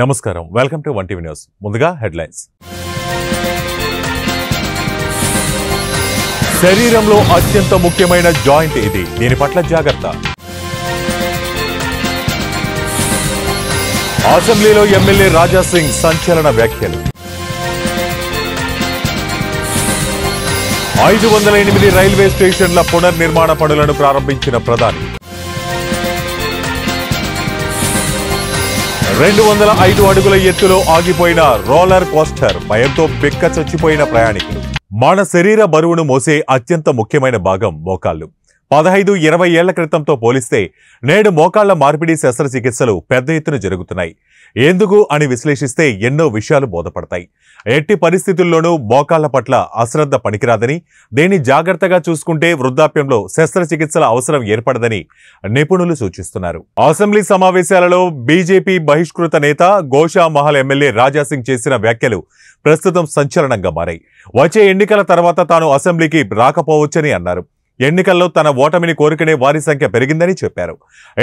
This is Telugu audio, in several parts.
నమస్కారం welcome to one TV news ముందుగా హెడ్లైన్స్ శరీరంలో అత్యంత ముఖ్యమైన జాయింట్ ఇది దీని పట్ల జాగృత అసెంబ్లీలో ఎమ్మెల్యే రాజా సింగ్ సంచలన వ్యాఖ్యలు 508 రైల్వే స్టేషన్ల పునర్నిర్మాణ పనులను ప్రారంభించిన ప్రధాని 205 అడుగుల ఎత్తులో ఆగిపోయిన రోలర్ కోస్టర్ భయంతో బిక్క చచ్చిపోయిన ప్రయాణికులు మన శరీర బరువును మోసే అత్యంత ముఖ్యమైన భాగం మోకాళ్లు 15-20 ఏళ్ల క్రితంతో పోలిస్తే నేడు మోకాళ్ల మార్పిడి శస్త్రచికిత్సలు పెద్ద ఎత్తున జరుగుతున్నాయి. ఎందుకు అని విశ్లేషిస్తే ఎన్నో విషయాలు బోధపడతాయి. ఎట్టి పరిస్థితుల్లోనూ మోకాళ్ల పట్ల అశ్రద్ధ పనికిరాదని, దేన్ని జాగ్రత్తగా చూసుకుంటే వృద్ధాప్యంలో శస్త్రచికిత్సల అవసరం ఏర్పడదని నిపుణులు సూచిస్తున్నారు. అసెంబ్లీ సమావేశాలలో బీజేపీ బహిష్కృత నేత గోషా మహల్ ఎమ్మెల్యే రాజా సింగ్ చేసిన వ్యాఖ్యలు ప్రస్తుతం సంచలనంగా మారాయి. వచ్చే ఎన్నికల తర్వాత తాను అసెంబ్లీకి రాకపోవచ్చని అన్నారు. ఎన్నికల్లో తన ఓటమిని కోరుకునే వారి సంఖ్య పెరిగిందని చెప్పారు.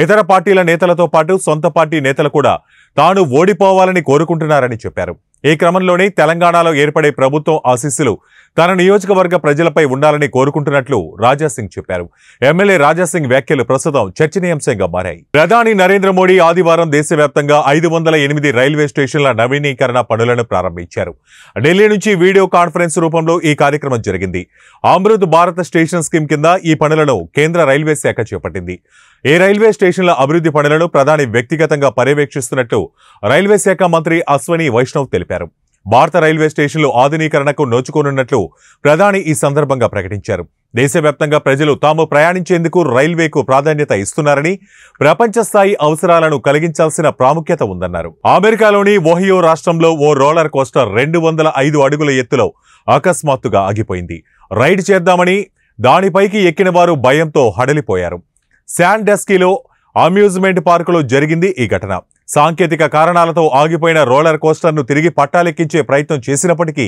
ఇతర పార్టీల నేతలతో పాటు సొంత పార్టీ నేతలు కూడా తాను ఓడిపోవాలని కోరుకుంటున్నారని చెప్పారు. ఈ క్రమంలోనే తెలంగాణలో ఏర్పడే ప్రభుత్వం ఆశీస్సులు తన నియోజకవర్గ ప్రజలపై ఉండాలని కోరుకుంటున్నట్లు రాజా సింగ్ చెప్పారు. ఎమ్మెల్యే రాజా సింగ్ వ్యాఖ్యలు ప్రస్తుతం చర్చనీయాంశంగా మారాయి. ప్రధాని నరేంద్ర మోడీ ఆదివారం దేశవ్యాప్తంగా 508 రైల్వే స్టేషన్ల నవీకరణ పనులను ప్రారంభించారు. ఢిల్లీ నుంచి వీడియో కాన్ఫరెన్స్ రూపంలో ఈ కార్యక్రమం జరిగింది. అమృత్ భారత్ స్టేషన్ స్కీమ్ కింద ఈ పనులను కేంద్ర రైల్వే శాఖ చేపట్టింది. ఈ రైల్వే స్టేషన్ల అభివృద్ధి పనులను ప్రధాని వ్యక్తిగతంగా పర్యవేక్షిస్తున్నట్టు రైల్వే శాఖ మంత్రి అశ్వనీ వైష్ణవ్ తెలిపారు. భారత రైల్వే స్టేషన్లు ఆధునీకరణకు నోచుకోనున్నట్లు ప్రధాని ఈ సందర్భంగా ప్రకటించారు. దేశవ్యాప్తంగా ప్రజలు తాము ప్రయాణించేందుకు రైల్వేకు ప్రాధాన్యత ఇస్తున్నారని, ప్రపంచ స్థాయి అవసరాలను కలిగించాల్సిన ప్రాముఖ్యత ఉందన్నారు. అమెరికాలోని ఓహియో రాష్ట్రంలో ఓ రోలర్ కోస్టర్ 205 అడుగుల ఎత్తులో అకస్మాత్తుగా ఆగిపోయింది. రైడ్ చేద్దామని దానిపైకి ఎక్కిన వారు భయంతో హడలిపోయారు. శాండస్కీలో అమ్యూజ్మెంట్ పార్కులో జరిగింది ఈ ఘటన. సాంకేతిక కారణాలతో ఆగిపోయిన రోలర్ కోస్టర్ను తిరిగి పట్టాలెక్కించే ప్రయత్నం చేసినప్పటికీ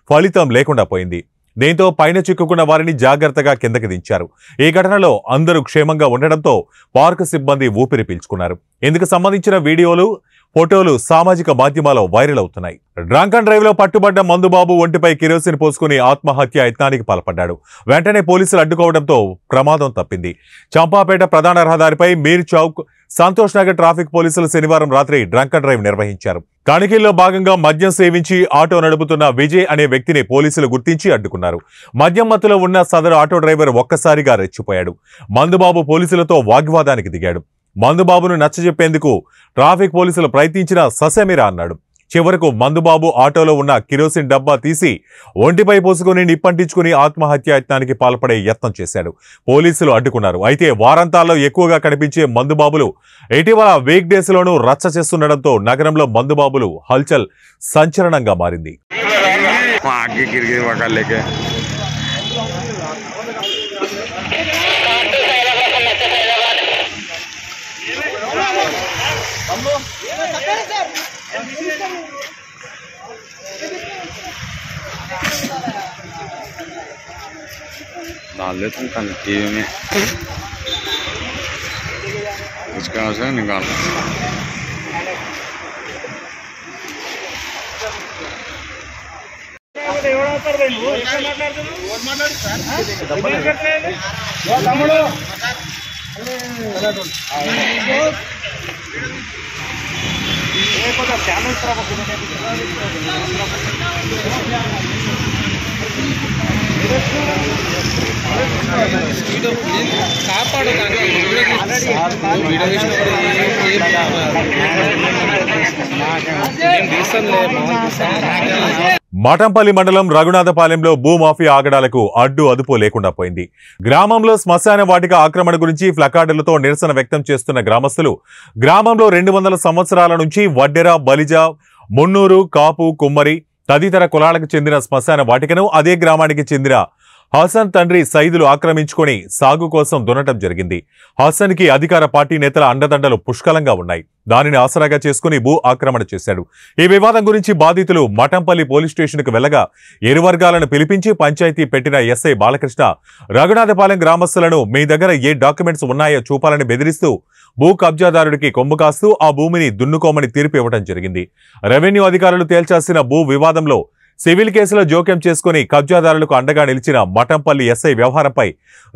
ఫలితం లేకుండా పోయింది. దీంతో పైన చిక్కుకున్న వారిని జాగ్రత్తగా కిందకి దించారు. ఈ ఘటనలో అందరూ క్షేమంగా ఉండడంతో పార్కు సిబ్బంది ఊపిరి పీల్చుకున్నారు. ఇందుకు సంబంధించిన వీడియోలు, ఫోటోలు సామాజిక మాధ్యమాల్లో వైరల్ అవుతున్నాయి. డ్రంక్ అండ్ డ్రైవ్ లో పట్టుబడ్డ మందుబాబు ఒంటిపై కిరోసిన్ పోసుకుని ఆత్మహత్య యత్నానికి పాల్పడ్డాడు. వెంటనే పోలీసులు అడ్డుకోవడంతో ప్రమాదం తప్పింది. చంపాపేట ప్రధాన రహదారిపై మీర్ చౌక్, సంతోష్ నగర్ ట్రాఫిక్ పోలీసులు శనివారం రాత్రి డ్రంక్ అండ్ డ్రైవ్ నిర్వహించారు. తనిఖీల్లో భాగంగా మద్యం సేవించి ఆటో నడుపుతున్న విజయ్ అనే వ్యక్తిని పోలీసులు గుర్తించి అడ్డుకున్నారు. మద్యం మత్తులో ఉన్న సదరు ఆటో డ్రైవర్ ఒక్కసారిగా రెచ్చిపోయాడు. మందుబాబు పోలీసులతో వాగ్వాదానికి దిగాడు. మందుబాబును నచ్చజెప్పేందుకు ట్రాఫిక్ పోలీసులు ప్రయత్నించిన ససేమిరా అన్నాడు. చివరకు మందుబాబు ఆటోలో ఉన్న కిరోసిన్ డబ్బా తీసి ఒంటిపై పోసుకుని నిప్పంటించుకుని ఆత్మహత్య యత్నానికి పాల్పడే యత్నం చేశాడు. పోలీసులు అడ్డుకున్నారు. అయితే వారాంతాల్లో ఎక్కువగా కనిపించే మందుబాబులు ఇటీవల వీక్ డేస్ లోనూ రచ్చ చేస్తుండటంతో నగరంలో మందుబాబులు హల్చల్ సంచలనంగా మారింది. डाल देते हैं कल टीवी में इसका से निकाल మఠంపల్లి మండలం రఘునాథపాలెంలో భూమాఫియా ఆగడాలకు అడ్డు అదుపు లేకుండా పోయింది. గ్రామంలో శ్మశాన వాటిక ఆక్రమణ గురించి ప్లకార్డులతో నిరసన వ్యక్తం చేస్తున్న గ్రామస్తులు గ్రామంలో 200 సంవత్సరాల నుంచి వడ్డెర, బలిజ, మున్నూరు, కాపు, కుమ్మరి తదితర కులాలకు చెందిన శ్మశాన వాటికను అదే గ్రామానికి చెందిన హసన్ తండ్రి సైదులు ఆక్రమించుకొని సాగు కోసం దున్నటం జరిగింది. హసన్కి అధికార పార్టీ నేతల అండదండలు పుష్కలంగా ఉన్నాయి. దానిని ఆసరాగా చేసుకుని భూ ఆక్రమణ చేశాడు. ఈ వివాదం గురించి బాధితులు మఠంపల్లి పోలీస్ స్టేషన్కు వెళ్లగా ఇరు వర్గాలను పిలిపించి పంచాయతీ పెట్టిన ఎస్ఐ బాలకృష్ణ రఘునాథపాలెం గ్రామస్తులను మీ దగ్గర ఏ డాక్యుమెంట్స్ ఉన్నాయో చూపాలని బెదిరిస్తూ భూ కబ్జాదారుడికి కొమ్ము కాస్తూ ఆ భూమిని దున్నుకోమని తీర్పు ఇవ్వడం జరిగింది. రెవెన్యూ అధికారులు తేల్చాల్సిన భూ వివాదంలో సివిల్ కేసులో జోక్యం చేసుకుని కబ్జాదారులకు అండగా నిలిచిన మఠంపల్లి ఎస్ఐ వ్యవహారంపై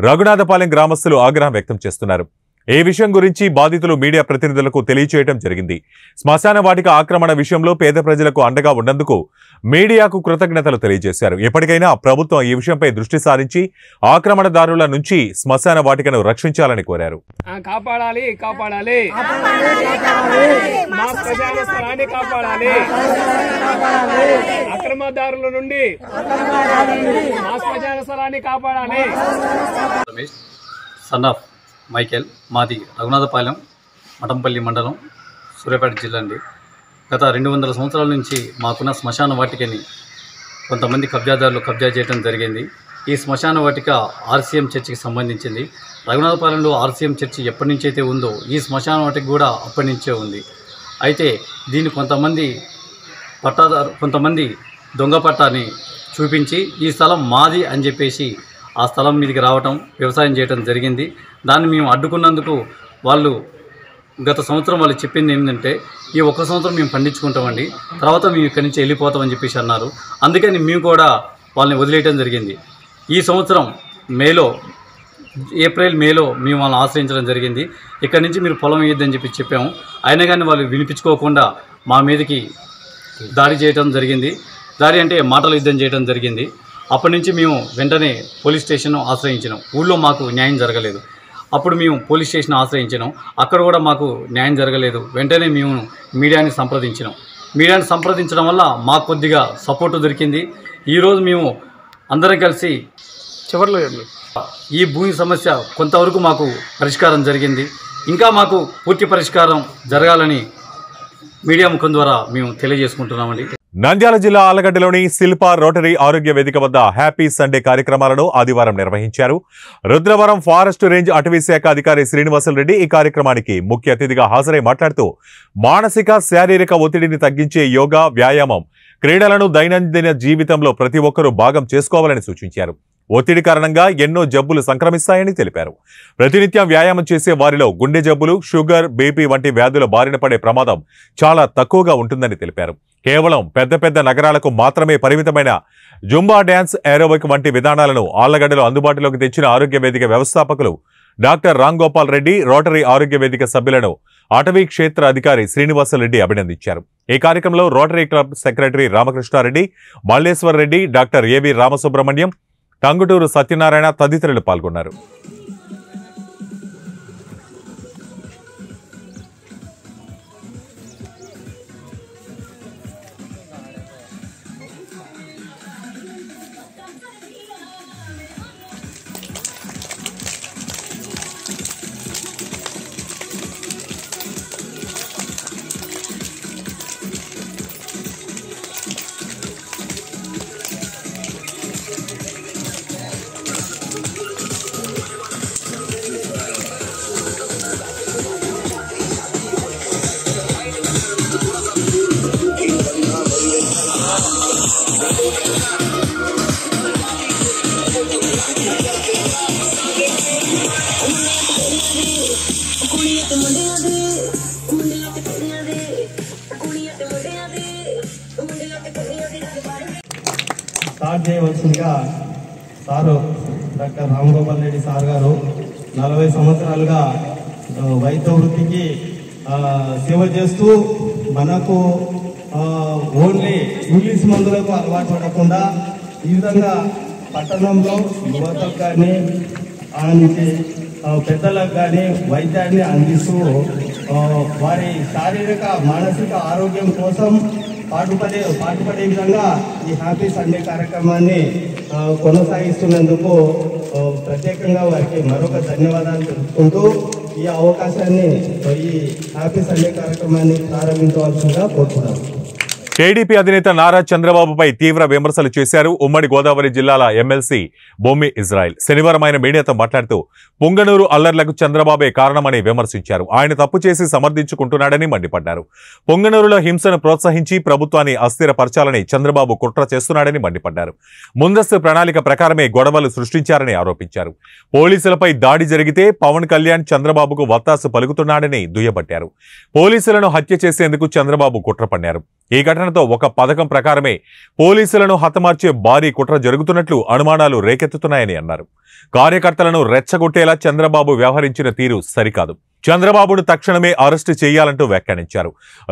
రఘునాథపాలెం గ్రామస్తులు ఆగ్రహం వ్యక్తం చేస్తున్నారు. ఈ విషయం గురించి బాధితులు మీడియా ప్రతినిధులకు తెలియచేయడం జరిగింది. శ్మశాన వాటిక ఆక్రమణ విషయంలో పేద ప్రజలకు అండగా ఉన్నందుకు మీడియాకు కృతజ్ఞతలు తెలియజేశారు. ఎప్పటికైనా ప్రభుత్వం ఈ విషయంపై దృష్టి సారించి ఆక్రమణదారుల నుంచి శ్మశాన వాటికను రక్షించాలని కోరారు. కాపాడాలి కాపాడాలి మా శ్మశాన స్థలాన్ని కాపాడాలి. అక్రమదారుల నుండి మా శ్మశాన స్థలాన్ని కాపాడాలి. సన్ ఆఫ్ మైకేల్, మాది రఘునాథపాలెం మఠంపల్లి మండలం, సూర్యాపేట జిల్లా అండి. గత 200 సంవత్సరాల నుంచి మాకున్న శ్మశాన వాటికని కొంతమంది కబ్జాదారులు కబ్జా చేయడం జరిగింది. ఈ శ్మశాన వాటిక ఆర్సీఎం చర్చికి సంబంధించింది. రఘునాథపాలెంలో ఆర్సీఎం చర్చి ఎప్పటి నుంచి అయితే ఉందో ఈ శ్మశాన వాటిక కూడా అప్పటి నుంచే ఉంది. అయితే దీన్ని కొంతమంది దొంగ పట్టాన్ని చూపించి ఈ స్థలం మాది అని చెప్పేసి ఆ స్థలం మీదకి రావటం, వ్యవసాయం చేయడం జరిగింది. దాన్ని మేము అడ్డుకున్నందుకు వాళ్ళు గత సంవత్సరం వాళ్ళు చెప్పింది ఏంటంటే, ఈ 1 సంవత్సరం మేము పండించుకుంటామండి, తర్వాత మేము ఇక్కడి నుంచి వెళ్ళిపోతామని చెప్పేసి అన్నారు. అందుకని మేము కూడా వాళ్ళని వదిలేయడం జరిగింది. ఈ సంవత్సరం ఏప్రిల్ మేలో మేము వాళ్ళని ఆశ్రయించడం జరిగింది. ఇక్కడి నుంచి మీరు పొలం వేయొద్దని చెప్పాము. అయినా కానీ వాళ్ళు వినిపించుకోకుండా మా మీదకి దాడి చేయడం జరిగింది. దాడి అంటే మాటల యుద్ధం చేయడం జరిగింది. అప్పటి నుంచి మేము వెంటనే పోలీస్ స్టేషన్ ఆశ్రయించినాం. ఊళ్ళో మాకు న్యాయం జరగలేదు. అప్పుడు మేము పోలీస్ స్టేషన్ ఆశ్రయించినాం. అక్కడ కూడా మాకు న్యాయం జరగలేదు. వెంటనే మేము మీడియాని సంప్రదించినాం. మీడియాని సంప్రదించడం వల్ల మాకు కొద్దిగా సపోర్టు దొరికింది. ఈరోజు మేము అందరం కలిసి చివరిలో ఈ భూమి సమస్య కొంతవరకు మాకు పరిష్కారం జరిగింది. ఇంకా మాకు పూర్తి పరిష్కారం జరగాలని మీడియా ముఖం ద్వారా మేము తెలియజేసుకుంటున్నామండి. నంద్యాల జిల్లా ఆలగడ్డలోని శిల్ప రోటరీ ఆరోగ్య వేదిక వద్ద హ్యాపీ సండే కార్యక్రమాలను ఆదివారం నిర్వహించారు. రుద్రవరం ఫారెస్ట్ రేంజ్ అటవీ శాఖ అధికారి శ్రీనివాసులరెడ్డి ఈ కార్యక్రమానికి ముఖ్య అతిథిగా హాజరై మాట్లాడుతూ మానసిక శారీరక ఒత్తిడిని తగ్గించే యోగా, వ్యాయామం, క్రీడలను దైనందిన జీవితంలో ప్రతి ఒక్కరూ భాగం చేసుకోవాలని సూచించారు. ఒత్తిడి కారణంగా ఎన్నో జబ్బులు సంక్రమిస్తాయని తెలిపారు. ప్రతినిత్యం వ్యాయామం చేసే వారిలో గుండె జబ్బులు, షుగర్, బీపీ వంటి వ్యాధుల బారిన పడే ప్రమాదం చాలా తక్కువగా ఉంటుందని తెలిపారు. కేవలం పెద్ద పెద్ద నగరాలకు మాత్రమే పరిమితమైన జుంబా డ్యాన్స్, ఏరోబిక్ వంటి విధానాలను ఆళ్లగడ్డలో అందుబాటులోకి తెచ్చిన ఆరోగ్య వేదిక వ్యవస్థాపకులు డాక్టర్ రామ్ గోపాల్ రెడ్డి, రోటరీ ఆరోగ్య వేదిక సభ్యులను అటవీ క్షేత్ర అధికారి శ్రీనివాసరెడ్డి అభినందించారు. ఈ కార్యక్రమంలో Rotary club secretary Ramakrishnareddy, Malleswar Reddy, doctor A V Ramasubrahmanyam, Tanguturu Satyanarayana తదితరులు పాల్గొన్నారు. స్టార్ట్ చేయవలసిందిగా sir doctor Ram Gopal Reddy sir గారు 40 సంవత్సరాలుగా వైద్య వృత్తికి సేవ చేస్తూ మనకు ఓన్లీ ఇంగ్లీష్ మందులకు అలవాటు పడకుండా ఈ విధంగా పట్టణంలో యువతకు కానీ నుంచి పెద్దలకు కానీ వైద్యాన్ని అందిస్తూ వారి శారీరక మానసిక ఆరోగ్యం కోసం పాటుపడే విధంగా ఈ హ్యాపీ సండే కార్యక్రమాన్ని కొనసాగిస్తున్నందుకు ప్రత్యేకంగా వారికి మరొక ధన్యవాదాలు తెలుపుకుంటూ ఈ అవకాశాన్ని ఈ హ్యాపీ సండే కార్యక్రమాన్ని ప్రారంభించవలసిందిగా కోరుతున్నాను. టీడీపీ అధినేత నారా చంద్రబాబుపై తీవ్ర విమర్శలు చేశారు ఉమ్మడి గోదావరి జిల్లాల ఎమ్మెల్సీ బొమ్మి ఇజ్రాయిల్. శనివారం ఆయన మీడియాతో మాట్లాడుతూ పొంగనూరు అల్లర్లకు చంద్రబాబే కారణమని విమర్శించారు. ఆయన తప్పు చేసి సమర్థించుకుంటున్నాడని మండిపడ్డారు. పొంగనూరులో హింసను ప్రోత్సహించి ప్రభుత్వాన్ని అస్థిరపరచాలని చంద్రబాబు కుట్ర చేస్తున్నాడని మండిపడ్డారు. ముందస్తు ప్రణాళిక ప్రకారమే గొడవలు సృష్టించారని ఆరోపించారు. పోలీసులపై దాడి జరిగితే పవన్ కళ్యాణ్ చంద్రబాబుకు వత్తాసు పలుకుతున్నాడని దుయ్యబట్టారు. పోలీసులను హత్య చేసేందుకు చంద్రబాబు కుట్ర పన్నారు. ఈ ఘటనతో ఒక పథకం ప్రకారమే పోలీసులను హతమార్చే భారీ కుట్ర జరుగుతున్నట్లు అనుమానాలు రేకెత్తుతున్నాయని అన్నారు. కార్యకర్తలను రెచ్చగొట్టేలా చంద్రబాబు వ్యవహరించిన తీరు సరికాదు. చంద్రబాబును తక్షణమే అరెస్టు చేయాలంటూ వ్యాఖ్యానించారు.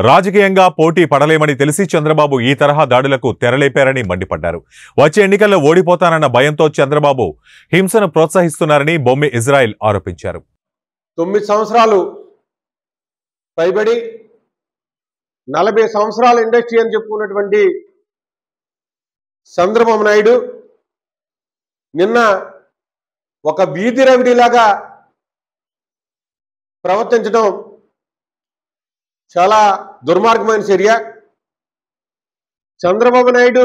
రాజకీయంగా పోటీ పడలేమని తెలిసి చంద్రబాబు ఈ తరహా దాడులకు తెరలేపారని మండిపడ్డారు. వచ్చే ఎన్నికల్లో ఓడిపోతానన్న భయంతో చంద్రబాబు హింసను ప్రోత్సహిస్తున్నారని బొమ్మి ఇజ్రాయిల్ ఆరోపించారు. 9 సంవత్సరాలు పైబడి 40 సంవత్సరాల ఇండస్ట్రీ అని చెప్పుకున్నటువంటి చంద్రబాబు నాయుడు నిన్న ఒక వీధి రవిడిలాగా ప్రవర్తించడం చాలా దుర్మార్గమైన చర్య. చంద్రబాబు నాయుడు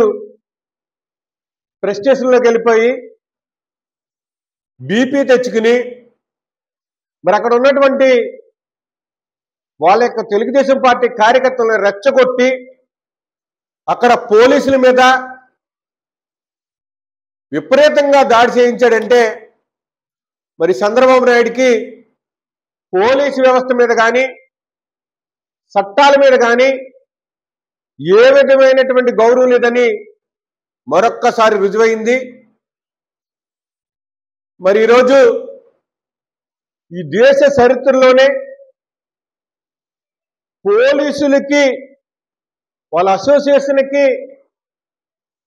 ప్రెస్ స్టేషన్లోకి వెళ్ళిపోయి బీపీ తెచ్చుకుని మరి అక్కడ ఉన్నటువంటి వాళ్ళ యొక్క తెలుగుదేశం పార్టీ కార్యకర్తలను రెచ్చగొట్టి అక్కడ పోలీసుల మీద విపరీతంగా దాడి చేయించాడంటే మరి చంద్రబాబు నాయుడికి పోలీసు వ్యవస్థ మీద కానీ చట్టాల మీద కానీ ఏ విధమైనటువంటి గౌరవం లేదని మరొక్కసారి రుజువైంది. మరి ఈరోజు ఈ దేశ చరిత్రలోనే పోలీసులకి వాళ్ళ అసోసియేషన్కి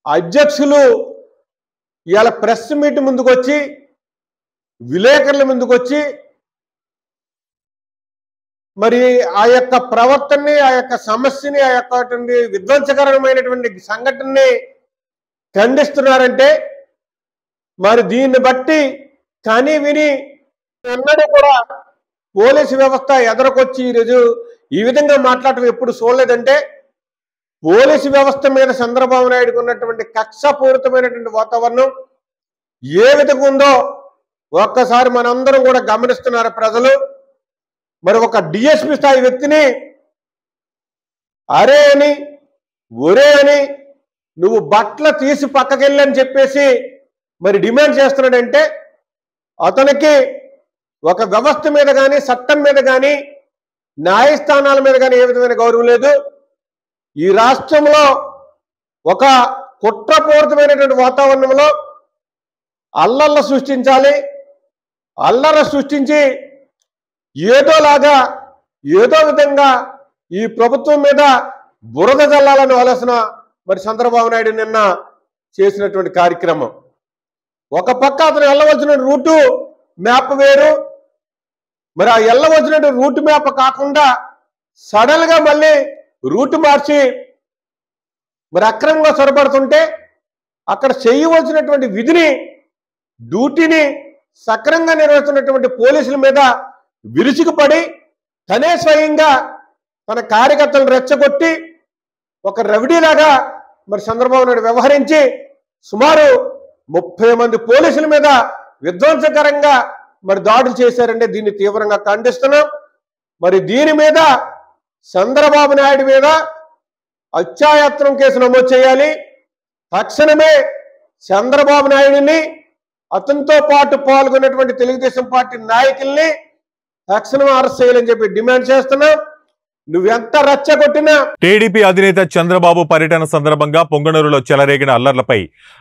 అధ్యక్షులు ఇవాళ ప్రెస్ మీట్ ముందుకొచ్చి విలేకరుల ముందుకొచ్చి మరి ఆ యొక్క ప్రవర్తనని ఆ యొక్క సమస్యని ఆ యొక్క విధ్వంసకరమైనటువంటి సంఘటనని ఖండిస్తున్నారంటే మరి దీన్ని బట్టి కానీ విని ఎన్నడూ కూడా పోలీసు వ్యవస్థ ఎదరకొచ్చి ఈరోజు ఈ విధంగా మాట్లాడటం ఎప్పుడు చూడలేదంటే పోలీసు వ్యవస్థ మీద చంద్రబాబు నాయుడుకు ఉన్నటువంటి కక్షపూరితమైనటువంటి వాతావరణం ఏ విధంగా ఉందో ఒక్కసారి మనందరం కూడా గమనిస్తున్నారు ప్రజలు. మరి ఒక డిఎస్పీ స్థాయి వ్యక్తిని అరే అని ఒరే అని నువ్వు బట్టలు తీసి పక్కకెళ్ళని చెప్పేసి మరి డిమాండ్ చేస్తున్నాడంటే అతనికి ఒక వ్యవస్థ మీద కానీ చట్టం మీద కానీ న్యాయస్థానాల మీద కానీ ఏ విధమైన గౌరవం లేదు. ఈ రాష్ట్రంలో ఒక కుట్రపూరితమైనటువంటి వాతావరణంలో అల్లర్లు సృష్టించాలి. అల్లర్లు సృష్టించి ఏదోలాగా ఏదో విధంగా ఈ ప్రభుత్వం మీద బురద జల్లాలని ఆలోచన మరి చంద్రబాబు నాయుడు నిన్న చేసినటువంటి కార్యక్రమం. ఒక పక్క అతను వెళ్ళవలసిన రూటు మ్యాప్ వేరు, మరి ఆ వెళ్ళవలసిన రూట్ మ్యాప్ కాకుండా సడన్ గా మళ్ళీ రూట్ మార్చి మరి అక్రమంగా చొరబడుతుంటే అక్కడ చేయవలసినటువంటి విధిని డ్యూటీని సక్రమంగా నిర్వహిస్తున్నటువంటి పోలీసుల మీద విరుచుకుపడి తనే స్వయంగా తన కార్యకర్తలను రెచ్చగొట్టి ఒక రవిడీలాగా మరి చంద్రబాబు నాయుడు వ్యవహరించి సుమారు 30 మంది పోలీసుల మీద విధ్వంసకరంగా మరి దాడులు చేశారంటే దీన్ని తీవ్రంగా ఖండిస్తున్నాం. మరి దీని మీద చంద్రబాబు నాయుడు మీద అత్యాయత్నం కేసు నమోదు చేయాలి. తక్షణమే చంద్రబాబు నాయుడిని అతనితో పాటు పాల్గొన్నటువంటి తెలుగుదేశం పార్టీ నాయకుల్ని తక్షణం అరెస్ట్ చేయాలని చెప్పి డిమాండ్ చేస్తున్నాం. నువ్వెంత రచ్చగొట్టినా టీడీపీ అధినేత చంద్రబాబు పర్యటన సందర్భంగా పొంగనూరులో చెలరేగిన అల్లర్లపై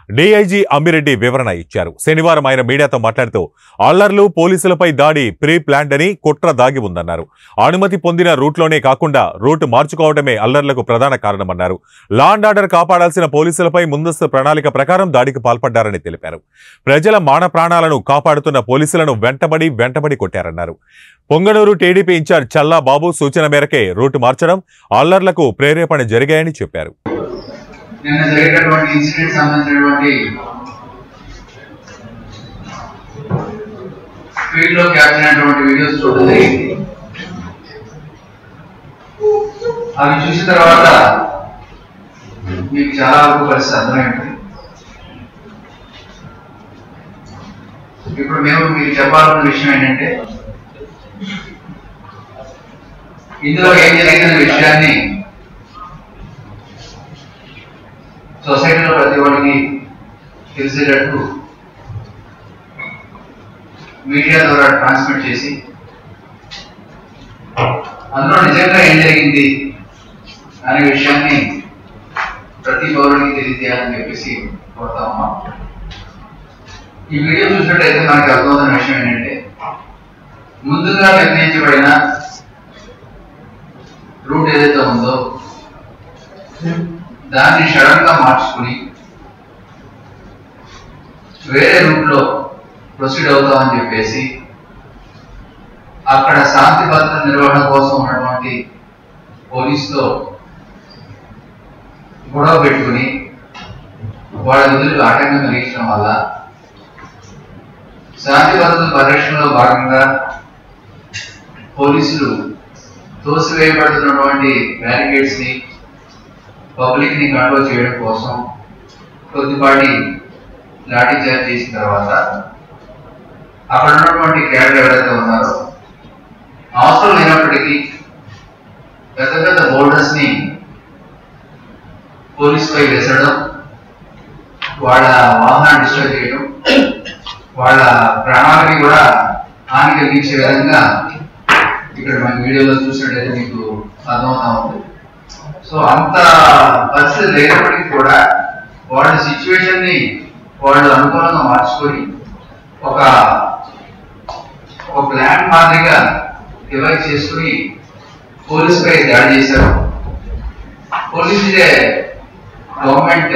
డీఐజీ అమ్మిరెడ్డి వివరణ ఇచ్చారు. శనివారం ఆయన మీడియాతో మాట్లాడుతూ అల్లర్లు పోలీసులపై దాడి ప్రీ ప్లాన్డ్ అని కుట్ర దాగి ఉందన్నారు. అనుమతి పొందిన రూట్లోనే కాకుండా రూట్ మార్చుకోవడమే అల్లర్లకు ప్రధాన కారణమన్నారు. లా అండ్ ఆర్డర్ కాపాడాల్సిన పోలీసులపై ముందస్తు ప్రణాళిక ప్రకారం దాడికి పాల్పడ్డారని తెలిపారు. ప్రజల మాన ప్రాణాలను కాపాడుతున్న పోలీసులను వెంటబడి కొట్టారన్నారు. పొంగనూరు టీడీపీ ఇన్ఛార్జ్ చల్లా బాబు సూచన మేరకే రూట్ మార్చడం అల్లర్లకు ప్రేరేపణ జరిగాయని చెప్పారు. నిన్న జరిగినటువంటి ఇన్సిడెంట్ సంబంధించినటువంటి ఫీల్డ్ లో క్యాప్చర్ అయినటువంటి వీడియోస్ చూడడం జరిగింది. అవి చూసిన తర్వాత మీకు చాలా వరకు పరిస్థితి అర్థమైంది. ఇప్పుడు మేము మీకు చెప్పాలన్న విషయం ఏంటంటే, ఇందులో ఏం జరిగిన విషయాన్ని సొసైటీలో ప్రతి ఒక్కరికి తెలిసేటట్టు మీడియా ద్వారా ట్రాన్స్మిట్ చేసి అందులో నిజంగా ఏం జరిగింది అనే విషయాన్ని ప్రతి పౌరుడికి తెలియజేయాలని చెప్పేసి కోరుతా ఉన్నాం. ఈ వీడియో చూసినట్టయితే మనకి అర్థమవుతున్న విషయం ఏంటంటే, ముందుగా నిర్ణయించబడిన రూట్ ఏదైతే ఉందో దాన్ని సడన్ గా మార్చుకుని వేరే రూట్ లో ప్రొసీడ్ అవుతామని చెప్పేసి అక్కడ శాంతి భద్రత నిర్వహణ కోసం ఉన్నటువంటి పోలీసుతో గొడవ పెట్టుకుని వాళ్ళ విధులకు ఆటంకం కలిగించడం వల్ల శాంతి భద్రతల పరిరక్షణలో భాగంగా పోలీసులు తోసివేయబడుతున్నటువంటి బ్యారికేడ్స్ ని పబ్లిక్ ని కంట్రోల్ చేయడం కోసం కొద్దిపాటి లాఠీ చార్జ్ చేసిన తర్వాత అక్కడ ఉన్నటువంటి క్యాడర్ ఎవరైతే ఉన్నారో అవసరం లేనప్పటికీ పెద్ద పెద్ద బోర్డర్స్ ని పోలీస్ పై వేసడం, వాళ్ళ వాహనాన్ని డిస్ట్రాయ్ చేయడం, వాళ్ళ ప్రాణాలకి కూడా హాని కలిగించే విధంగా ఇక్కడ మన వీడియోలో చూసినట్టయితే మీకు అర్థమవుతా ఉంది. సో అంత పరిస్థితి లేనప్పటికీ కూడా వాళ్ళ సిచ్యువేషన్ ని వాళ్ళు అనుకూలంగా మార్చుకొని ఒక ప్లాన్ మాదిరిగా డివైడ్ చేసుకుని పోలీస్ పై దాడి చేశారు. పోలీస్ ఇదే గవర్నమెంట్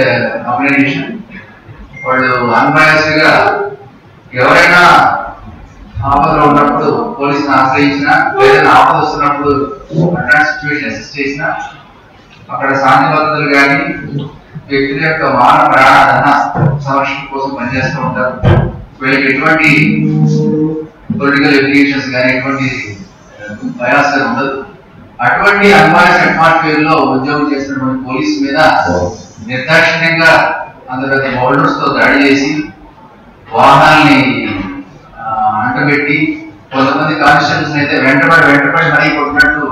ఆర్గనైజేషన్. వాళ్ళు అన్బయాస్డ్ గా ఎవరైనా ఆపదలో ఉన్నప్పుడు పోలీసుని ఆశ్రయించినా, ఏదైనా ఆపద వస్తున్నప్పుడు అట్లాంటి సిచ్యువేషన్ అసిస్ట్ చేసినా, అక్కడ శాంతి భద్రతలు కానీ వ్యక్తుల యొక్క మానవ ప్రాణాధన సంరక్షణ కోసం పనిచేస్తూ ఉంటారు. వీళ్ళకి ఎటువంటి పొలిటికల్ ఎఫిలియేషన్స్ కానీ ఎటువంటి బయాస్ ఉండదు. అటువంటి అన్బయాస్డ్ అట్మాస్ఫియర్ లో ఉద్యోగం చేసినటువంటి పోలీసు మీద నిర్దాక్షిణ్యంగా అంత పెద్ద బౌల్డర్స్ తో దాడి చేసి వాహనాల్ని అంటబెట్టి కొంతమంది కానిస్టేబుల్స్ అయితే వెంటబడి మరీ కొట్టినట్టు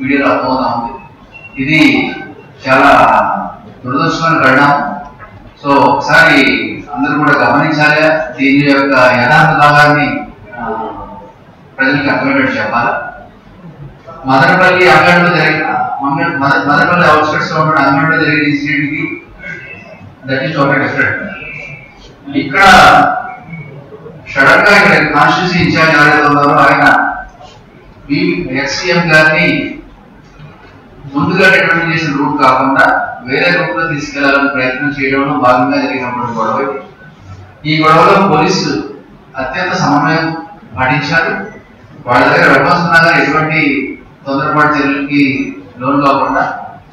వీడియోలో అర్థమవుతా ఉంది. ఇది చాలా దురదృష్టమైన పరిణామం. సో ఒకసారి అందరూ కూడా గమనించాలి, దీని యొక్క యథార్థ భాగాన్ని ప్రజలకు అర్థమయ్యేట్టు చెప్పాలి. మదనపల్లి అంగడిలో జరిగిన మదనపల్లి అవుట్స్కట్స్ లో ఉన్న అంగడిలో జరిగిన ఇన్సిడెంట్ కి దట్ ఈస్ టోటల్ డిఫరెంట్. ఇక్కడ సడన్ గా ఇక్కడ కాన్స్టిట్యూన్సీ ఇన్ఛార్జ్ ఎవరైతే ఉన్నారో ఆయన ఎక్స్సీఎం గారిని ముందుగా రికమెండ్ చేసిన రూట్ కాకుండా వేరే రూట్ లో తీసుకెళ్లాలని ప్రయత్నం చేయడంలో భాగంగా జరిగినటువంటి గొడవ. ఈ గొడవలో పోలీసులు అత్యంత సమన్వయం పాటించారు. వాళ్ళ దగ్గర వెపన్స్ ఉన్నా కానీ ఎటువంటి తొందరపాటు చర్యలకి లోన్ కాకుండా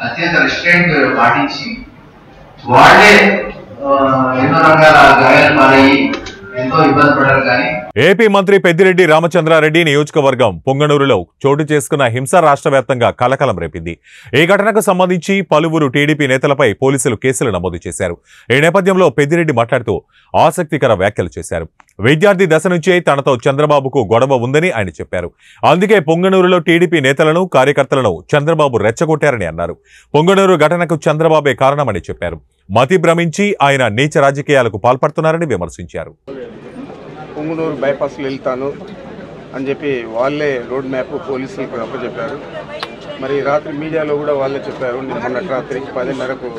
అత్యంత రిస్ట్రెయింట్ పాటించి వాళ్ళే ఎన్నో రకాల గాయాలు పాలయ్యి ఎంతో ఇబ్బంది పడారు. కానీ ఏపీ మంత్రి పెద్దిరెడ్డి రామచంద్రారెడ్డి నియోజకవర్గం పొంగనూరులో చోటు చేసుకున్న హింస రాష్ట్ర వ్యాప్తంగా కలకలం రేపింది. ఈ ఘటనకు సంబంధించి పలువురు టీడీపీ నేతలపై పోలీసులు కేసులు నమోదు చేశారు. ఈ నేపథ్యంలో పెద్దిరెడ్డి మాట్లాడుతూ ఆసక్తికర వ్యాఖ్యలు చేశారు. విద్యార్థి దశ నుంచే తనతో చంద్రబాబుకు గొడవ ఉందని ఆయన చెప్పారు. అందుకే పొంగనూరులో టీడీపీ నేతలను, కార్యకర్తలను చంద్రబాబు రెచ్చగొట్టారని అన్నారు. పొంగనూరు ఘటనకు చంద్రబాబే కారణమని చెప్పారు. మతి భ్రమించి ఆయన నీచ రాజకీయాలకు పాల్పడుతున్నారని విమర్శించారు. పొంగనూరు బైపాస్లో వెళ్తాను అని చెప్పి వాళ్ళే రోడ్ మ్యాప్ పోలీసులకు అప్పచెప్పారు. మరి రాత్రి మీడియాలో కూడా వాళ్ళే చెప్పారు, మొన్నటి రాత్రి 10:30కు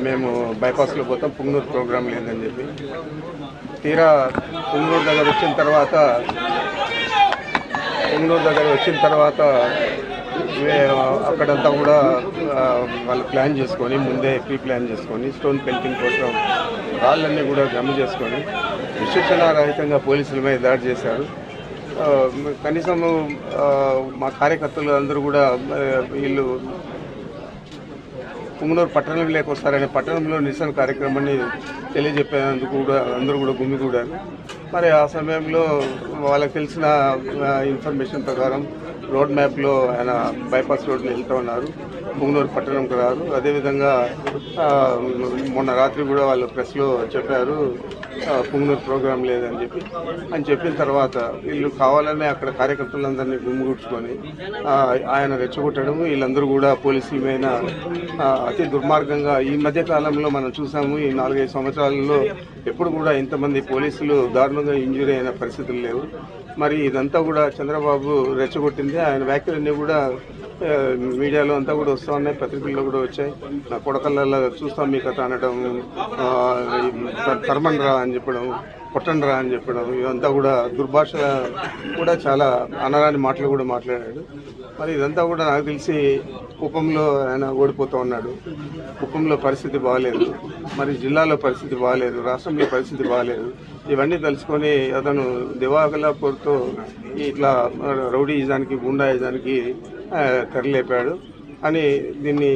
మేము బైపాస్లో పోతాం, పొంగనూరు ప్రోగ్రాం లేదని చెప్పి. తీరా పొంగనూరు దగ్గర వచ్చిన తర్వాత అక్కడంతా కూడా వాళ్ళు ప్లాన్ చేసుకొని ముందే ప్రీ ప్లాన్ చేసుకొని స్టోన్ పెల్టింగ్ కోసం రాళ్ళన్నీ కూడా జమ చేసుకొని విచక్షణారహితంగా పోలీసుల మీద దాడి చేశారు. కనీసం మా కార్యకర్తలు అందరూ కూడా వీళ్ళు పొంగనూరు పట్టణంలోకి వస్తారని పట్టణంలో నిరసన కార్యక్రమాన్ని తెలియజెప్పేందుకు కూడా అందరూ కూడా గుమిగూడారు. మరి ఆ సమయంలో వాళ్ళకి తెలిసిన ఇన్ఫర్మేషన్ ప్రకారం రోడ్ మ్యాప్లో ఆయన బైపాస్ రోడ్ని వెళ్తూ ఉన్నారు, పుంగనూరు పట్టణంకి రారు. అదేవిధంగా మొన్న రాత్రి కూడా వాళ్ళు ప్రెస్లో చెప్పారు పుంగనూరు ప్రోగ్రాం లేదని చెప్పిన తర్వాత వీళ్ళు కావాలనే అక్కడ కార్యకర్తలందరినీ గుమ్మిగుడ్చుకొని ఆయన రెచ్చగొట్టడము, వీళ్ళందరూ కూడా పోలీసుల మీద అతి దుర్మార్గంగా ఈ మధ్య కాలంలో మనం చూసాము. ఈ 4-5 సంవత్సరాలలో ఎప్పుడు కూడా ఇంతమంది పోలీసులు దారుణంగా ఇంజూరీ అయిన పరిస్థితులు లేవు. మరి ఇదంతా కూడా చంద్రబాబు రెచ్చగొట్టింది. ఆయన వ్యాఖ్యలన్నీ కూడా మీడియాలో అంతా కూడా వస్తూ ఉన్నాయి, పత్రికల్లో కూడా వచ్చాయి. నా కొడకల్లో చూస్తాం మీ కథ అనడం, తరమండ్రా అని చెప్పడం, కొట్టండ్రా అని చెప్పడం, ఇదంతా కూడా దుర్భాష కూడా చాలా అనరాని మాటలు కూడా మాట్లాడాడు. మరి ఇదంతా కూడా నాకు తెలిసి కుప్పంలో ఆయన ఓడిపోతూ ఉన్నాడు. కుప్పంలో పరిస్థితి బాగాలేదు, మరి జిల్లాలో పరిస్థితి బాగాలేదు, రాష్ట్రంలో పరిస్థితి బాగాలేదు. ఇవన్నీ తెలుసుకొని అతను దివాకలాపూర్తో ఇట్లా రౌడీయిజానికి గుండాయిజానికి తెరలేపాడు అని దీన్ని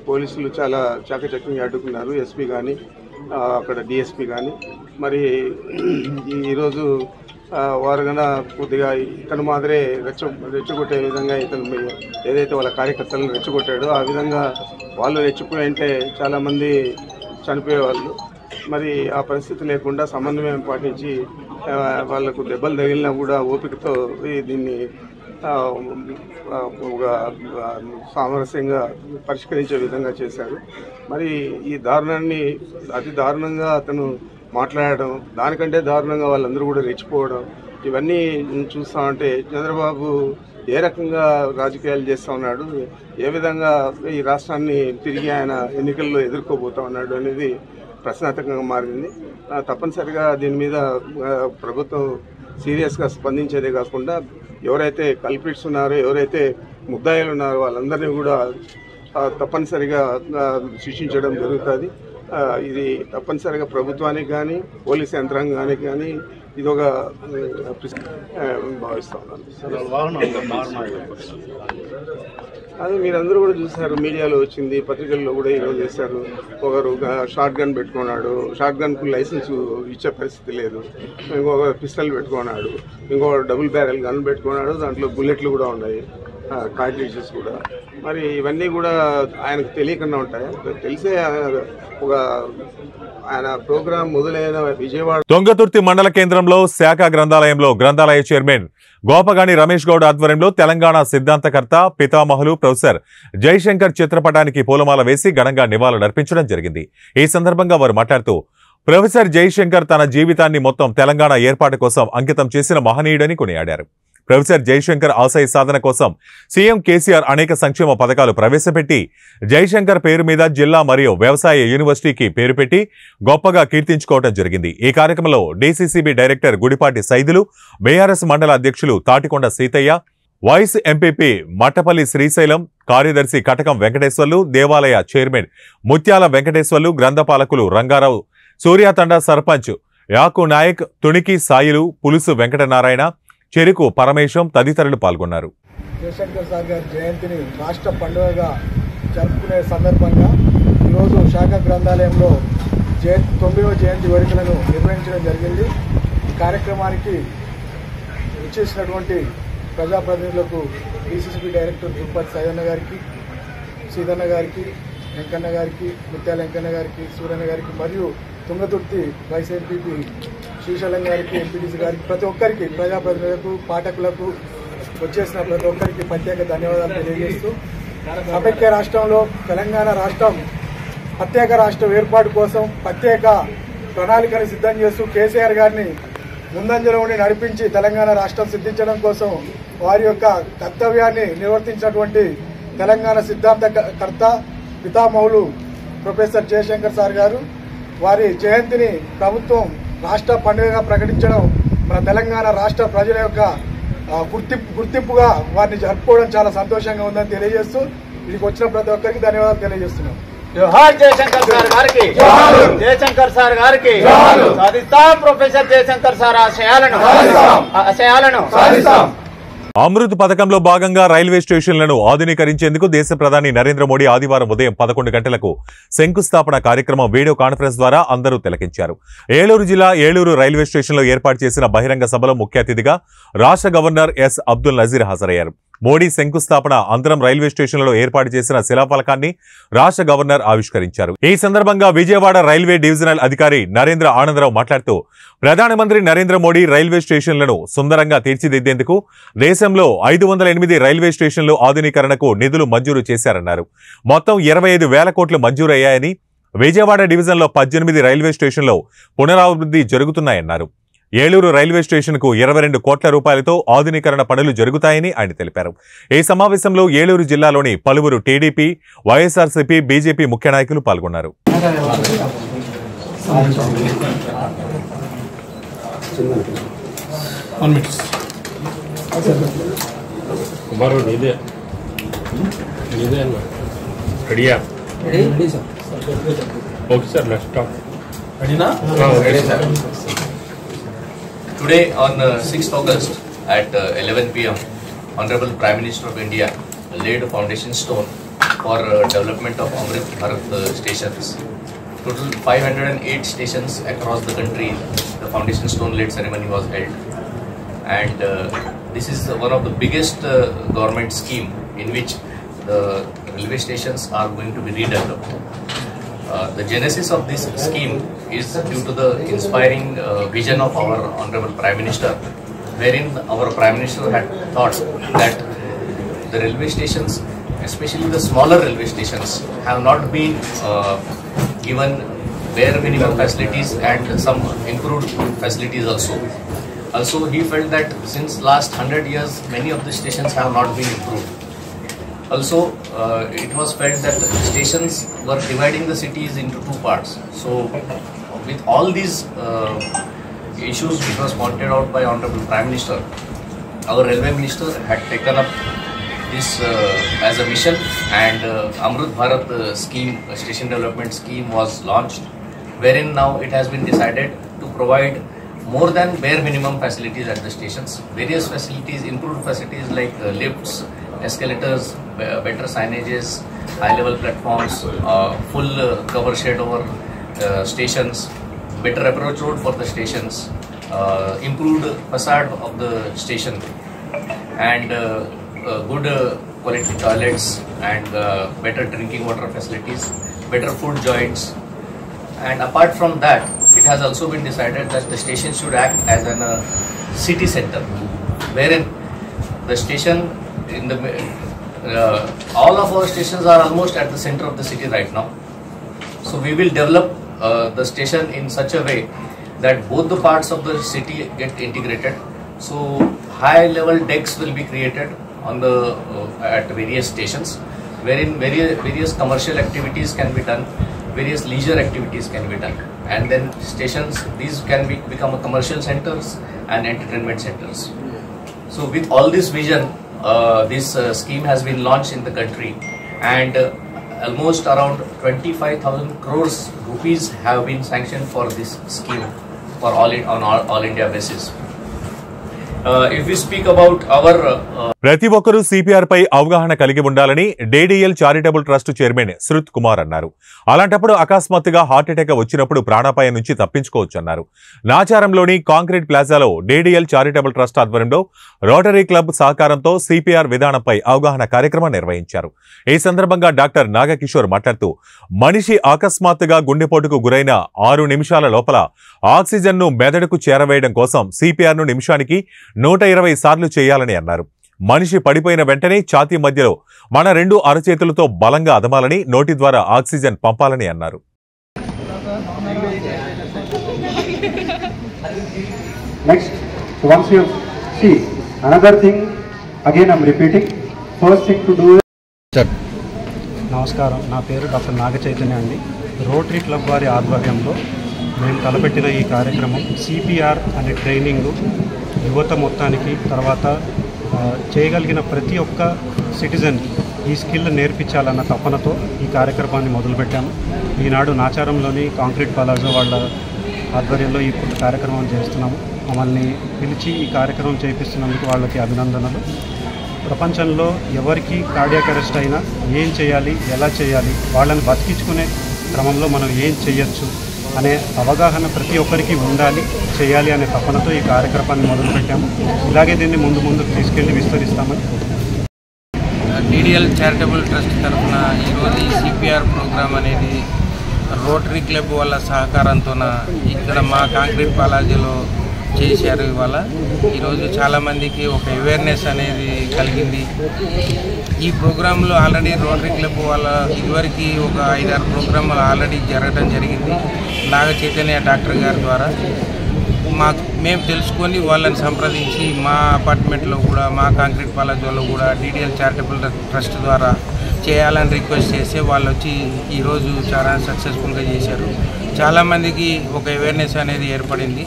పోలీసులు చాలా చాకచక్యంగా అడ్డుకున్నారు. ఎస్పీ కానీ అక్కడ డిఎస్పీ కానీ. మరి ఈరోజు వారు కన్నా కొద్దిగా ఇతను మాదిరే రెచ్చగొట్టే విధంగా ఇతను ఏదైతే వాళ్ళ కార్యకర్తలను రెచ్చగొట్టాడో ఆ విధంగా వాళ్ళు రెచ్చిపోయి అంటే చాలామంది చనిపోయేవాళ్ళు. మరి ఆ పరిస్థితి లేకుండా సమన్వయం పాటించి వాళ్లకు దెబ్బలు తగిలినా కూడా ఓపికతో దీన్ని ఒక సామరస్యంగా పరిష్కరించే విధంగా చేశారు. మరి ఈ దారుణాన్ని అతి దారుణంగా అతను మాట్లాడడం, దానికంటే దారుణంగా వాళ్ళందరూ కూడా రెచ్చిపోవడం, ఇవన్నీ చూస్తూ ఉంటే చంద్రబాబు ఏ రకంగా రాజకీయాలు చేస్తూ ఉన్నాడు, ఏ విధంగా ఈ రాష్ట్రాన్ని తిరిగి ఆయన ఎన్నికల్లో ఎదుర్కోబోతూ ఉన్నాడు అనేది ప్రశ్నార్థకంగా మారింది. తప్పనిసరిగా దీని మీద ప్రభుత్వం సీరియస్గా స్పందించేదే కాకుండా ఎవరైతే కల్ప్రిట్స్ ఉన్నారో, ఎవరైతే ముద్దాయిలు ఉన్నారో వాళ్ళందరినీ కూడా తప్పనిసరిగా శిక్షించడం జరుగుతుంది. ఇది తప్పనిసరిగా ప్రభుత్వానికి కానీ పోలీస్ యంత్రాంగానికి కానీ ఇది ఒక భావిస్తా ఉన్నాను. అది మీరందరూ కూడా చూసారు, మీడియాలో వచ్చింది, పత్రికల్లో కూడా ఈరోజు చేశారు. ఒకరు షార్ట్ గన్ పెట్టుకున్నాడు, షార్ట్ గన్కు లైసెన్స్ ఇచ్చే పరిస్థితి లేదు. ఇంకొక పిస్టల్ పెట్టుకున్నాడు, ఇంకొక డబుల్ బ్యారెల్ గన్ పెట్టుకున్నాడు, దాంట్లో బుల్లెట్లు కూడా ఉన్నాయి, కార్ట్రిడ్జెస్ కూడా. మరి ఇవన్నీ కూడా ఆయనకు తెలియకుండా ఉంటాయి. తెలిసే ఒక ఆయన ప్రోగ్రాం మొదలైన విజయవాడ తుంగతుర్తి మండల కేంద్రంలో శాఖ గ్రంథాలయంలో గ్రంథాలయ చైర్మన్ గోపగాని రమేష్ గౌడ్ ఆధ్వర్యంలో తెలంగాణ సిద్ధాంతకర్త పితామహులు ప్రొఫెసర్ జయశంకర్ చిత్రపటానికి పూలమాల వేసి ఘనంగా నివాళులర్పించడం జరిగింది. ఈ సందర్భంగా వారు మాట్లాడుతూ ప్రొఫెసర్ జయశంకర్ తన జీవితాన్ని మొత్తం తెలంగాణ ఏర్పాటు కోసం అంకితం చేసిన మహనీయుడని కొనియాడారు. ప్రొఫెసర్ జయశంకర్ ఆశయ సాధన కోసం సీఎం కేసీఆర్ అనేక సంక్షేమ పథకాలు ప్రవేశపెట్టి జయశంకర్ పేరు మీద జిల్లా మరియు వ్యవసాయ యూనివర్సిటీకి పేరు పెట్టి గొప్పగా కీర్తించుకోవడం జరిగింది. ఈ కార్యక్రమంలో DCCB director Gudipati Saidulu, BRS మండల అధ్యక్షులు తాటికొండ సీతయ్య, వైస్ ఎంపీపీ మట్టపల్లి శ్రీశైలం, కార్యదర్శి కటకం వెంకటేశ్వర్లు, దేవాలయ చైర్మన్ ముత్యాల వెంకటేశ్వర్లు, గ్రంథపాలకులు రంగారావు, సూర్యాతండ సర్పంచ్ యాకు నాయక్, తుణికి సాయిలు, పులుసు వెంకటనారాయణ, చెరుకు పరమేశం తదితరులు పాల్గొన్నారు. జయశంకర్ సార్ గారి జయంతిని రాష్ట్ర పండుగగా జరుపుకునే సందర్భంగా ఈరోజు శాఖ గ్రంథాలయంలో 9వ జయంతి వేడుకలను నిర్వహించడం జరిగింది. ఈ కార్యక్రమానికి వచ్చేసినటువంటి ప్రజాప్రతినిధులకు డీసీసీబీ డైరెక్టర్ గుడిపాటి సైదన్న గారికి, సీతన్న గారికి, వెంకన్న గారికి, ముత్యాల వెంకన్న గారికి, సూర్యన్న గారికి మరియు తుంగతుర్తి వైస్ ఎంపీపీ శ్రీశైలం గారికి, ఎంపీటీసీ గారికి, ప్రతి ఒక్కరికి, ప్రజాప్రతినిధులకు, పాఠకులకు, వచ్చేసిన ప్రతి ఒక్కరికి ప్రత్యేక ధన్యవాదాలు తెలియజేస్తూ, సమైక్య రాష్ట్రంలో తెలంగాణ రాష్ట్రం ప్రత్యేక రాష్ట్రం ఏర్పాటు కోసం ప్రత్యేక ప్రణాళికను సిద్ధం చేస్తూ కేసీఆర్ గారిని ముందంజలో ఉండి నడిపించి తెలంగాణ రాష్ట్రం సిద్ధించడం కోసం వారి యొక్క కర్తవ్యాన్ని నిర్వర్తించినటువంటి తెలంగాణ సిద్ధాంతకర్త పితామహులు ప్రొఫెసర్ జయశంకర్ సార్ గారు వారి జయంతిని ప్రభుత్వం రాష్ట్ర పండుగగా ప్రకటించడం మన తెలంగాణ రాష్ట్ర ప్రజల యొక్క గుర్తింపుగా వారిని జరుపుకోవడం చాలా సంతోషంగా ఉందని తెలియజేస్తూ ఇక్కడికి వచ్చిన ప్రతి ఒక్కరికి ధన్యవాదాలు తెలియజేస్తున్నాం. జోహార్ జయశంకర్ సార్ గారికి, జయశంకర్ సార్ గారికి సాధిస్తాం. ప్రొఫెసర్ జయశంకర్ సార్ ఆశయాలను అమృత్ పథకంలో భాగంగా రైల్వే స్టేషన్లను ఆధునీకరించేందుకు దేశ ప్రధాని నరేంద్ర మోడీ ఆదివారం ఉదయం 11 గంటలకు శంకుస్థాపన కార్యక్రమం వీడియో కాన్ఫరెన్స్ ద్వారా అందరూ తిలకించారు. ఏలూరు జిల్లా ఏలూరు రైల్వే స్టేషన్లో ఏర్పాటు చేసిన బహిరంగ సభలో ముఖ్య అతిథిగా రాష్ట్ర గవర్నర్ ఎస్ అబ్దుల్ నజీర్ హాజరయ్యారు. మోడీ శంకుస్థాపన అంతరం రైల్వే స్టేషన్లలో ఏర్పాటు చేసిన శిలాఫలకాన్ని రాష్ట్ర గవర్నర్ ఆవిష్కరించారు. ఈ సందర్భంగా విజయవాడ రైల్వే డివిజనల్ అధికారి నరేంద్ర ఆనందరావు మాట్లాడుతూ ప్రధానమంత్రి నరేంద్ర మోడీ రైల్వే స్టేషన్లను సుందరంగా తీర్చిదిద్దేందుకు దేశంలో 508 రైల్వే స్టేషన్లు ఆధునీకరణకు నిధులు మంజూరు చేశారన్నారు. మొత్తం 25,000 కోట్లు మంజూరయ్యాయని, విజయవాడ డివిజన్లో 18 రైల్వే స్టేషన్లో పునరాభివృద్ధి జరుగుతున్నాయన్నారు. ఏలూరు రైల్వే స్టేషన్కు 22 కోట్ల రూపాయలతో ఆధునీకరణ పనులు జరుగుతాయని ఆయన తెలిపారు. ఈ సమావేశంలో ఏలూరు జిల్లాలోని పలువురు టీడీపీ, వైఎస్ఆర్సీపీ, బీజేపీ ముఖ్య నాయకులు పాల్గొన్నారు. Today on 6th August at 11 p.m. Honorable Prime Minister of India laid a foundation stone for development of Amrit Bharat stations. Total 508 stations across the country, the foundation stone laid ceremony was held. And this is one of the biggest government scheme in which the railway stations are going to be redeveloped. The genesis of this scheme is due to the inspiring vision of our Honorable Prime Minister, wherein our Prime Minister had thought that the railway stations, especially the smaller railway stations, have not been given bare minimum facilities and some improved facilities also. Also, he felt that since last 100 years, many of the stations have not been improved. Also, it was felt that the stations were dividing the cities into two parts. So, with all these issues which was pointed out by Honorable Prime Minister, our Railway Minister had taken up this as a mission, and Amrit Bharat scheme, station development scheme was launched, wherein now it has been decided to provide more than bare minimum facilities at the stations. Various facilities, improved facilities like lifts, escalators, better signages, high-level platforms, full cover shed over stations, better approach road for the stations, improved facade of the station, and good quality toilets, and better drinking water facilities, better food joints. And apart from that, it has also been decided that the station should act as a city center, wherein the station in the all of our stations are almost at the center of the city right now. So we will develop the station in such a way that both the parts of the city get integrated. So high level decks will be created on the at various stations, wherein various commercial activities can be done, various leisure activities can be done, and then stations, these can become a commercial centers and entertainment centers. So with all this vision, this scheme has been launched in the country, and almost around 25,000 crores rupees have been sanctioned for this scheme for all India basis. If we speak about our ప్రతి ఒక్కరూ సిపిఆర్ పై అవగాహన కలిగి ఉండాలని డేడీఎల్ చారిటబుల్ ట్రస్ట్ చైర్మన్ శృత్ కుమార్ అన్నారు. అలాంటప్పుడు అకస్మాత్తుగా హార్ట్ అటాక్ వచ్చినప్పుడు ప్రాణాపాయం నుంచి తప్పించుకోవచ్చన్నారు. నాచారంలోని కాంక్రీట్ ప్లాజాలో డేడీఎల్ చారిటబుల్ ట్రస్ట్ ఆధ్వర్యంలో రోటరీ క్లబ్ సహకారంతో సిపిఆర్ విధానంపై అవగాహన కార్యక్రమం నిర్వహించారు. ఈ సందర్భంగా డాక్టర్ నాగకిషోర్ మాట్లాడుతూ మనిషి అకస్మాత్తుగా గుండెపోటుకు గురైన 6 నిమిషాల లోపల ఆక్సిజన్ను మెదడుకు చేరవేయడం కోసం సిపిఆర్ను నిమిషానికి 120 సార్లు చేయాలని అన్నారు. మనిషి పడిపోయిన వెంటనే ఛాతీ మధ్యలో మన 2 అరచేతులతో బలంగా అదమాలని, నోటి ద్వారా ఆక్సిజన్ పంపాలని అన్నారు. Next, once you see another thing, again I'm repeating, first thing to do is... నమస్కారం, నా పేరు డాక్టర్ నాగ చైతన్య అండి. రోటరీ క్లబ్ వారి ఆధ్వర్యంలో మేము తలపెట్టిన ఈ కార్యక్రమం సిపిఆర్ అనే ట్రైనింగు యువత మొత్తానికి, తర్వాత చేయగలిగిన ప్రతి ఒక్క సిటిజన్ ఈ స్కిల్ నేర్పించాలన్న తపనతో ఈ కార్యక్రమాన్ని మొదలుపెట్టాము. ఈనాడు నాచారంలోని కాంక్రీట్ ప్లాజా వాళ్ళ ఆధ్వర్యంలో ఈ కార్యక్రమం చేస్తున్నాము. మమ్మల్ని పిలిచి ఈ కార్యక్రమం చేయిస్తున్నందుకు వాళ్ళకి అభినందనలు. ప్రపంచంలో ఎవరికి కార్డియాక్ అరెస్ట్ అయినా ఏం చేయాలి, ఎలా చేయాలి, వాళ్ళని బతికించుకునే క్రమంలో మనం ఏం చేయొచ్చు అనే అవగాహన ప్రతి ఒక్కరికి ఉండాలి, చేయాలి అనే తపనతో ఈ కార్యక్రమాన్ని మొదలుపెట్టాము. ఇలాగే దీన్ని ముందుకు తీసుకెళ్లి విస్తరిస్తామని డిడిఎల్ చారిటబుల్ ట్రస్ట్ తరఫున ఈరోజు ఈ సిపిఆర్ ప్రోగ్రాం అనేది రోటరీ క్లబ్ వాళ్ళ సహకారంతో ఇక్కడ మా కాంక్రీట్ బాలాజీలో చేశారు. ఈరోజు చాలామందికి ఒక అవేర్నెస్ అనేది కలిగింది. ఈ ప్రోగ్రాంలో ఆల్రెడీ రోటరీ క్లబ్ వాళ్ళ ఇదివరకు ఒక 5-6 ప్రోగ్రాంలు ఆల్రెడీ జరగడం జరిగింది నాగ చైతన్య డాక్టర్ గారి ద్వారా. మేము తెలుసుకొని వాళ్ళని సంప్రదించి మా అపార్ట్మెంట్లో కూడా మా కాంక్రీట్ బాలాజీలో కూడా డిడిఎల్ చారిటబుల్ ట్రస్ట్ ద్వారా చేయాలని రిక్వెస్ట్ చేస్తే వాళ్ళు వచ్చి ఈరోజు చాలా సక్సెస్ఫుల్గా చేశారు. చాలామందికి ఒక అవేర్నెస్ అనేది ఏర్పడింది.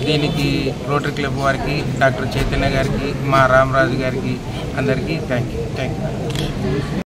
దీనికి రోటరీ క్లబ్ వారికి, డాక్టర్ చైతన్య గారికి, మా రామరాజు గారికి అందరికీ థ్యాంక్ యూ.